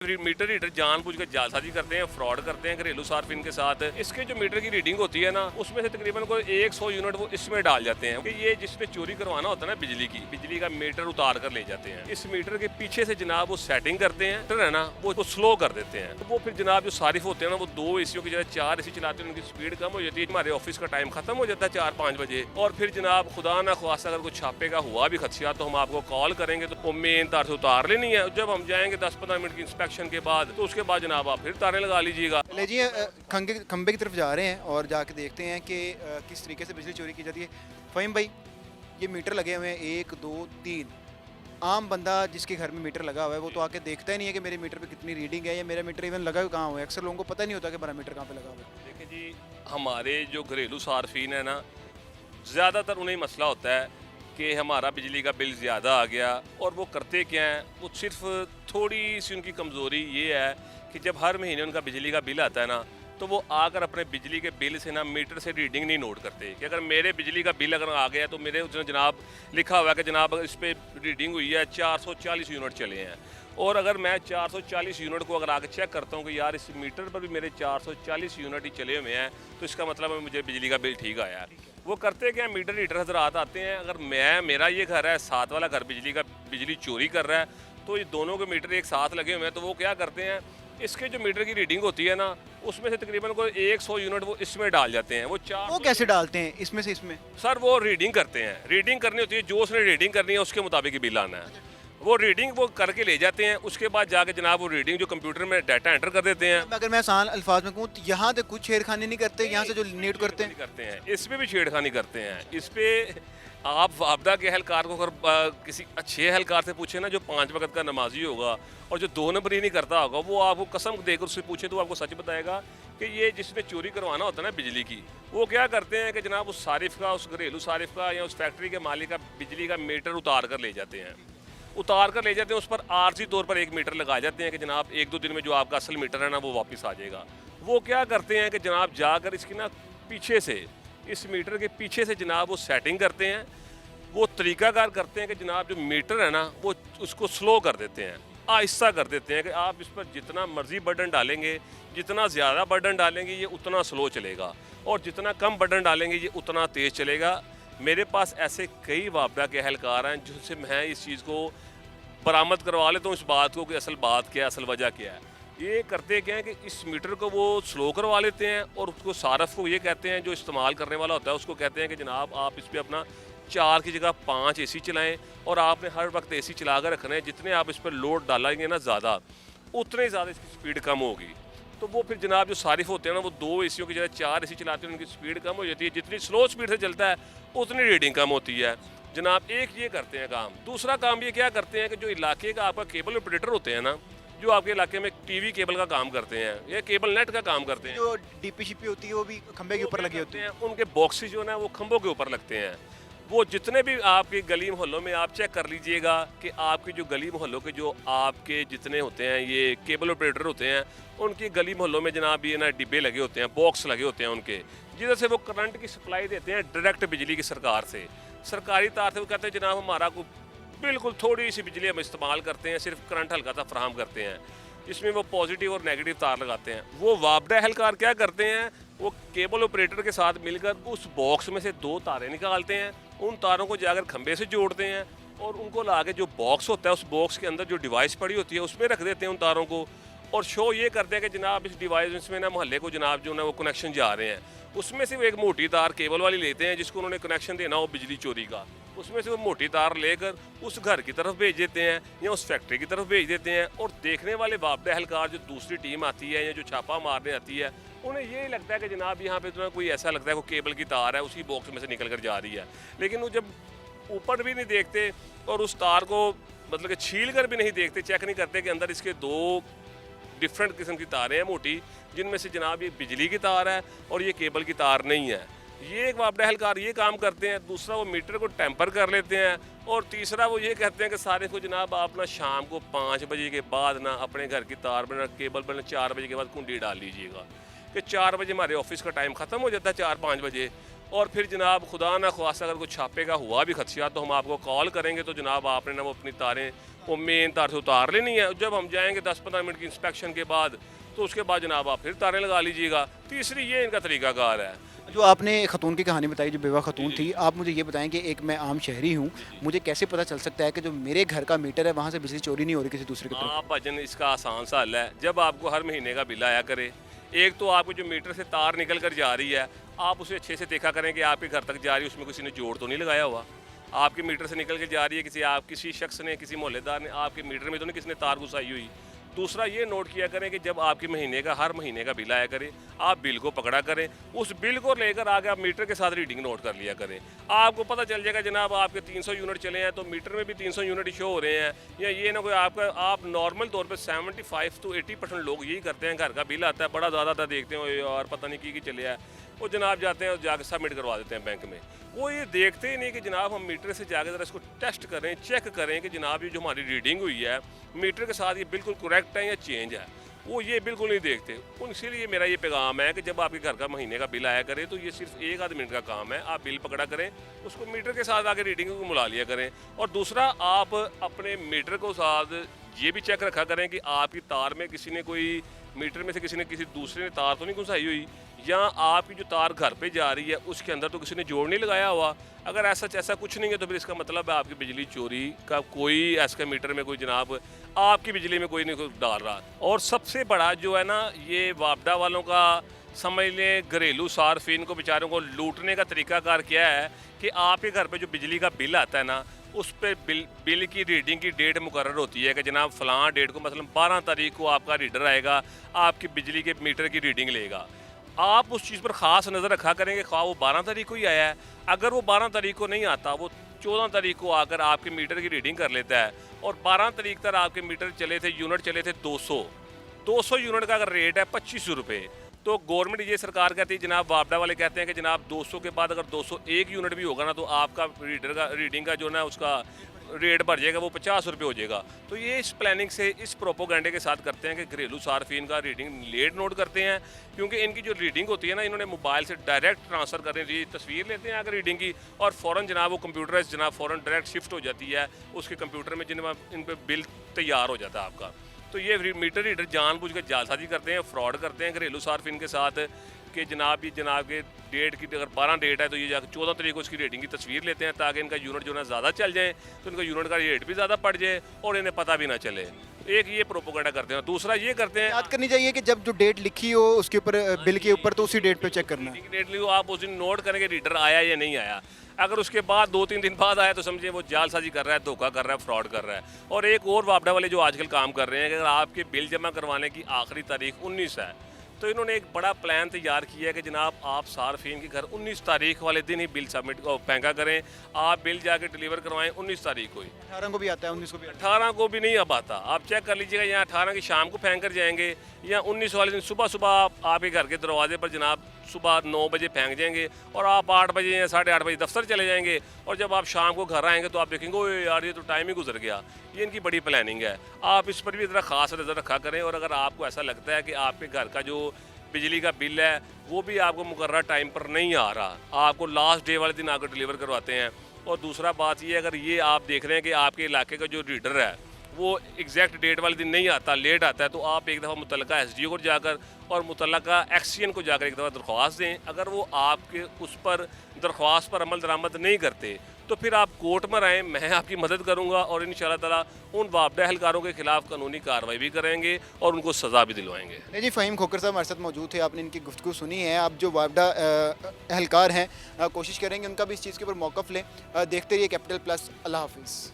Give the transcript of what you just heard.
Meter reader जानबूझ कर जालसाजी करते हैं, फ्रॉड करते हैं घरेलू सार्फिन के साथ। इसके जो मीटर की रीडिंग होती है ना, उसमें से तकरीबन कोई 100 यूनिट वो इसमें डाल जाते हैं कि ये जिसने चोरी करवाना होता है ना बिजली का मीटर उतार कर ले जाते हैं। इस मीटर के पीछे से जनाब वो सेटिंग करते हैं, तो है ना वो स्लो कर देते हैं। तो वो फिर जनाब जो सारिफ होते हैं ना, वो 2 एसियों की जगह 4 एसी चलाते हैं, उनकी स्पीड कम हो जाती है। हमारे ऑफिस का टाइम खत्म हो जाता है 4-5 बजे, और फिर जनाब खुदा ना ख्वास्ता अगर कोई छापे का हुआ भी खदशा तो हम आपको कॉल करेंगे, तो वो मेन तार से उतार लेनी है। जब हम जाएंगे 10-15 मिनट की इंस्पेक्शन के बाद, तो उसके बाद जनाब आप फिर तारें लगा लीजिएगा। ले जी खंबे की तरफ जा रहे हैं और जाके देखते हैं कि किस तरीके से बिजली चोरी की जाती है। फ़हीम भाई, ये मीटर लगे हुए हैं 1 2 3। आम बंदा जिसके घर में मीटर लगा हुआ है वो तो आके देखता ही नहीं है कि मेरे मीटर पे कितनी रीडिंग है या मेरा मीटर इवन लगा हुआ कहाँ हुआ है। अक्सर लोगों को पता नहीं होता कि मेरा मीटर कहाँ पे लगा हुआ है। देखिए जी, हमारे जो घरेलू सार्फिन है ना, ज़्यादातर उन्हें मसला होता है कि हमारा बिजली का बिल ज़्यादा आ गया। और वो करते क्या हैं, वो सिर्फ थोड़ी सी उनकी कमज़ोरी ये है कि जब हर महीने उनका बिजली का बिल आता है ना, तो वो आकर अपने बिजली के बिल से ना मीटर से रीडिंग नहीं नोट करते कि अगर मेरे बिजली का बिल अगर आ गया तो मेरे उसमें जनाब लिखा हुआ है कि जनाब इस पर रीडिंग हुई है 440 यूनिट चले हैं। और अगर मैं 440 यूनिट को अगर आगे चेक करता हूँ कि यार इस मीटर पर भी मेरे 440 यूनिट ही चले हुए हैं, तो इसका मतलब है मुझे बिजली का बिल ठीक आया है। वो करते क्या, मीटर रीडर हजरात आते हैं। अगर मेरा ये घर है, साथ वाला घर बिजली चोरी कर रहा है, तो ये दोनों के मीटर एक साथ लगे हुए हैं। तो वो क्या करते हैं, इसके जो मीटर की रीडिंग होती है ना, उसमें से तकरीबन कोई 100 यूनिट वो इसमें डाल जाते हैं। वो कैसे डालते हैं इसमें से इसमें? सर वो रीडिंग करते हैं, रीडिंग करनी होती है, जो उसने रीडिंग करनी है उसके मुताबिक ही बिल आना है। वो रीडिंग वो करके ले जाते हैं। उसके बाद जाके जनाब वो रीडिंग जो कंप्यूटर में डाटा एंटर कर देते हैं। अगर मैं आसान अल्फाज में कहूँ तो यहाँ से कुछ छेड़खानी नहीं करते, यहाँ से जो नीट करते हैं इस पे भी छेड़खानी करते हैं। इस पे आप वापदा के अहलकार को अगर किसी अच्छे अहलकार से पूछे ना, जो 5 वक्त का नमाजी होगा और जो 2 नंबरी नहीं करता होगा, वो आपको कसम देकर उससे पूछे तो आपको सच बताएगा कि ये जिसने चोरी करवाना होता है ना बिजली की, वो क्या करते हैं कि जनाब उस सारिफ का, उस घरेलू सारिफ का या उस फैक्ट्री के मालिक का बिजली का मीटर उतार कर ले जाते हैं। उस पर आरजी तौर पर एक मीटर लगा जाते हैं कि जनाब 1-2 दिन में जो आपका असल मीटर है ना वो वापस आ जाएगा। वो क्या करते हैं कि जनाब जाकर इसकी ना पीछे से, इस मीटर के पीछे से जनाब वो सेटिंग करते हैं। वो तरीकाकार करते हैं कि जनाब जो मीटर है ना वो उसको स्लो कर देते हैं, आहिस्ता कर देते हैं कि आप इस पर जितना मर्जी बटन डालेंगे, जितना ज़्यादा बटन डालेंगे ये उतना स्लो चलेगा, और जितना कम बटन डालेंगे ये उतना तेज़ चलेगा। मेरे पास ऐसे कई वापदा के अहलकार हैं जिनसे मैं इस चीज़ को बरामद करवा लेता हूँ, इस बात को कि असल बात क्या है, असल वजह क्या है। ये करते क्या है कि इस मीटर को वो स्लो करवा लेते हैं और उसको सारफ को ये कहते हैं, जो इस्तेमाल करने वाला होता है उसको कहते हैं कि जनाब आप इस पर अपना 4 की जगह 5 एसी चलाएं, और आपने हर वक्त एसी चला कर रखना है। जितने आप इस पर लोड डालेंगे ना ज़्यादा, उतने ही ज़्यादा इसकी स्पीड कम होगी। तो वो फिर जनाब जो सारिफ होते हैं ना, वो 2 एसियों की जगह 4 एसी चलाते हैं, उनकी स्पीड कम हो जाती है। जितनी स्लो स्पीड से चलता है उतनी रीडिंग कम होती है जनाब। एक ये करते हैं काम। दूसरा काम ये क्या करते हैं कि जो इलाके का आपका केबल ऑपरेटर होते हैं ना, जो आपके इलाके में टीवी केबल का काम करते हैं या केबल नेट का काम करते हैं, जो डीपीशीपी होती है वो भी खंबे के ऊपर लगी होती है। उनके बॉक्सेस जो है वो खंभों के ऊपर लगते हैं। वो जितने भी आपके गली मोहल्लों में आप चेक कर लीजिएगा कि आपकी जो गली मोहल्लों के जो आपके जितने होते हैं ये केबल ऑपरेटर होते हैं, उनकी गली मोहल्लों में जनाब ये ना डिब्बे लगे होते हैं, बॉक्स लगे होते हैं उनके, जिधर से वो करंट की सप्लाई देते हैं डायरेक्ट बिजली की सरकार से, सरकारी तार से। वो कहते हैं जनाब हमारा को बिल्कुल थोड़ी सी बिजली हम इस्तेमाल करते हैं, सिर्फ करंट हल्का सा फ्राहम करते हैं। इसमें वो पॉजिटिव और नेगेटिव तार लगाते हैं। वो वापडा अहलकार क्या करते हैं, वो केबल ऑपरेटर के साथ मिलकर उस बॉक्स में से 2 तारें निकालते हैं, उन तारों को जाकर खंबे से जोड़ते हैं, और उनको लाके जो बॉक्स होता है उस बॉक्स के अंदर जो डिवाइस पड़ी होती है उसमें रख देते हैं उन तारों को, और शो ये करते हैं कि जनाब इस डिवाइस में ना मोहल्ले को जनाब जो ना वो कनेक्शन जा रहे हैं। उसमें से वो एक मोटी तार केबल वाली लेते हैं जिसको उन्होंने कनेक्शन देना हो बिजली चोरी का, उसमें से वो मोटी तार लेकर उस घर की तरफ भेज देते हैं या उस फैक्ट्री की तरफ भेज देते हैं। और देखने वाले वापडा अहलकार जो दूसरी टीम आती है या जो छापा मारने आती है, उन्हें यही लगता है कि जनाब यहाँ पे तो कोई ऐसा लगता है कोई केबल की तार है उसी बॉक्स में से निकल कर जा रही है। लेकिन वो जब ऊपर भी नहीं देखते और उस तार को मतलब कि छील कर भी नहीं देखते, चेक नहीं करते कि अंदर इसके 2 डिफरेंट किस्म की तारें हैं मोटी, जिनमें से जनाब ये बिजली की तार है और ये केबल की तार नहीं है। ये एक वापडा अहलकार ये काम करते हैं। दूसरा वो मीटर को टेम्पर कर लेते हैं, और तीसरा वो ये कहते हैं कि सारे को जनाब आप ना शाम को 5 बजे के बाद ना अपने घर की तार में केबल पर 4 बजे के बाद कुंडी डाल लीजिएगा कि 4 बजे हमारे ऑफिस का टाइम ख़त्म हो जाता है, 4-5 बजे। और फिर जनाब खुदा ना ख्वास्ता अगर कोई छापे का हुआ भी खदशा तो हम आपको कॉल करेंगे, तो जनाब आपने ना वो अपनी तारें वो मेन तार से उतार लेनी है। जब हम जाएंगे 10-15 मिनट की इंस्पेक्शन के बाद, तो उसके बाद जनाब आप फिर तारें लगा लीजिएगा। तीसरी ये इनका तरीकाकार है। जो आपने खतून की कहानी बताई, जो बेवा खतून थी, आप मुझे ये बताएं कि एक मैं आम शहरी हूँ, मुझे कैसे पता चल सकता है कि जो मेरे घर का मीटर है वहाँ से बिजली चोरी नहीं हो रही किसी दूसरे की तरफ? आप भजन इसका आसान सा हल है, जब आपको हर महीने का बिल आया करे, एक तो आपको जो मीटर से तार निकल कर जा रही है आप उसे अच्छे से देखा करें कि आपके घर तक जा रही है, उसमें किसी ने जोड़ तो नहीं लगाया हुआ। आपके मीटर से निकल के जा रही है, किसी शख्स ने, किसी मोहल्लेदार ने आपके मीटर में तो नहीं किसी ने तार घुसाई हुई। दूसरा ये नोट किया करें कि जब आपके हर महीने का बिल आया करे, आप बिल को पकड़ा करें, उस बिल को लेकर आगे आप मीटर के साथ रीडिंग नोट कर लिया करें। आपको पता चल जाएगा जनाब आपके 300 यूनिट चले हैं तो मीटर में भी 300 यूनिट शो हो रहे हैं, या ये ना कोई आप नॉर्मल तौर पे 75 to 80% लोग यही करते हैं। घर का बिल आता है बड़ा ज़्यादा देखते हैं और पता नहीं की चले है, वो जनाब जाते हैं और जाकर सबमिट करवा देते हैं बैंक में। वो ये देखते ही नहीं कि जनाब हम मीटर से जाकर ज़रा इसको टेस्ट करें, चेक करें कि जनाब ये जो हमारी रीडिंग हुई है मीटर के साथ ये बिल्कुल करेक्ट है या चेंज है। वो ये बिल्कुल नहीं देखते। इसीलिए मेरा ये पैगाम है कि जब आपके घर का महीने का बिल आया करे तो ये सिर्फ 1 आध मिनट का काम है। आप बिल पकड़ा करें, उसको मीटर के साथ आके रीडिंग को मिला लिया करें। और दूसरा, आप अपने मीटर को साथ ये भी चेक रखा करें कि आपकी तार में किसी ने कोई मीटर में से किसी दूसरे ने तार तो नहीं घुसाई हुई, या आपकी जो तार घर पे जा रही है उसके अंदर तो किसी ने जोड़ नहीं लगाया हुआ। अगर ऐसा कुछ नहीं है तो फिर इसका मतलब है आपकी बिजली चोरी का कोई ऐसा मीटर में कोई जनाब आपकी बिजली में कोई नहीं डाल रहा। और सबसे बड़ा जो है ना, ये वापडा वालों का समझ लें घरेलू सार्फिन को बेचारों को लूटने का तरीकाकार क्या है कि आपके घर पे जो बिजली का बिल आता है ना, उस पर बिल की रीडिंग की डेट मुकर्रर होती है कि जनाब फ़लाँ डेट को मसलन 12 तारीख को आपका रीडर आएगा, आपकी बिजली के मीटर की रीडिंग लेगा। आप उस चीज़ पर ख़ास नज़र रखा करेंगे, ख्वाह वो 12 तारीख को ही आया है। अगर वो 12 तारीख को नहीं आता, वो 14 तारीख को आकर आपके मीटर की रीडिंग कर लेता है, और 12 तारीख तक आपके मीटर यूनिट चले थे 200 यूनिट का अगर रेट है 2500 रुपये, तो गवर्नमेंट ये सरकार कहती है, जनाब वापडा वाले कहते हैं कि जनाब 200 के बाद अगर 201 यूनिट भी होगा ना तो आपका रीडिंग का जो ना उसका रेट बढ़ जाएगा, वो 50 रुपये हो जाएगा। तो ये इस प्लानिंग से, इस प्रोपोगंडे के साथ करते हैं कि घरेलू सार्फिन का रीडिंग लेट नोट करते हैं, क्योंकि इनकी जो रीडिंग होती है ना, इन्होंने मोबाइल से डायरेक्ट ट्रांसफ़र करने की तस्वीर लेते हैं अगर रीडिंग की, और फ़ौरन जनाब वो कंप्यूटराइज जनाब फ़ौरन डायरेक्ट शिफ्ट हो जाती है उसके कंप्यूटर में, जिनमें इन पर बिल तैयार हो जाता है आपका। तो ये मीटर रीडर जानबूझ के जालसाजी करते हैं, फ्रॉड करते हैं घरेलू सार्फिन के साथ कि जनाब के डेट की अगर 12 डेट है तो ये जाकर 14 तारीख को उसकी रेटिंग की तस्वीर लेते हैं, ताकि इनका यूनिट जो है ज़्यादा चल जाए, तो इनका यूनिट का रेट भी ज़्यादा पड़ जाए और इन्हें पता भी ना चले। एक ये प्रोपोगंडा करते हैं। दूसरा ये करते हैं, याद करनी चाहिए कि जब जो डेट लिखी हो उसके ऊपर बिल के ऊपर, तो उसी डेट पे चेक करना है। डेट लिखो, आप उस दिन नोट करेंगे रीडर आया या नहीं आया। अगर उसके बाद 2-3 दिन बाद आया तो समझिए वो जालसाजी कर रहा है, धोखा कर रहा है, फ्रॉड कर रहा है। और एक और वापडा वाले जो आजकल काम कर रहे हैं कि अगर आपके बिल जमा करवाने की आखिरी तारीख 19 है, तो इन्होंने एक बड़ा प्लान तैयार किया है कि जनाब आप सार्फिन के घर 19 तारीख वाले दिन ही बिल सबमिट फेंका करें। आप बिल जाके डिलीवर करवाएं 19 तारीख को ही। 18 को भी आता है, 19 को भी आता 18 को भी नहीं अब आता। आप चेक कर लीजिएगा, यहाँ 18 की शाम को फेंक कर जाएंगे, या 19 वाले दिन सुबह आप आपके घर के दरवाजे पर जनाब सुबह 9 बजे फेंक जाएंगे, और आप 8 बजे या 8:30 बजे दफ्तर चले जाएंगे, और जब आप शाम को घर आएंगे तो आप देखेंगे ओए यार ये तो टाइम ही गुजर गया। ये इनकी बड़ी प्लानिंग है। आप इस पर भी ज़रा ख़ास नज़र रखा करें। और अगर आपको ऐसा लगता है कि आपके घर का जो बिजली का बिल है वो भी आपको मुकर्रर टाइम पर नहीं आ रहा, आपको लास्ट डे वाले दिन आकर डिलीवर करवाते हैं। और दूसरा बात ये, अगर ये आप देख रहे हैं कि आपके इलाके का जो रीडर है वो एग्जैक्ट डेट वाले दिन नहीं आता, लेट आता है, तो आप एक दफ़ा मुतल्लिका SDO को जाकर और मुतल्लिका एक्सियन को जाकर एक दफ़ा दरख्वास्त दें। अगर वो आपके उस पर दरख्वास्त पर अमल दरामद नहीं करते तो फिर आप कोर्ट में रहें, मैं आपकी मदद करूंगा, और इंशाअल्लाह ताला उन वापडा एहलकारों के खिलाफ कानूनी कार्रवाई भी करेंगे और उनको सज़ा भी दिलवाएंगे। नहीं जी, फ़हीम खोखर साहब हमारे साथ मौजूद थे, आपने इनकी गुफ्तगू सुनी है। आप जो वापडा एहलकार हैं, कोशिश करेंगे उनका भी इस चीज़ के ऊपर मौक़िफ़ लें। देखते रहिए कैपिटल प्लस। अल्लाह हाफिज़।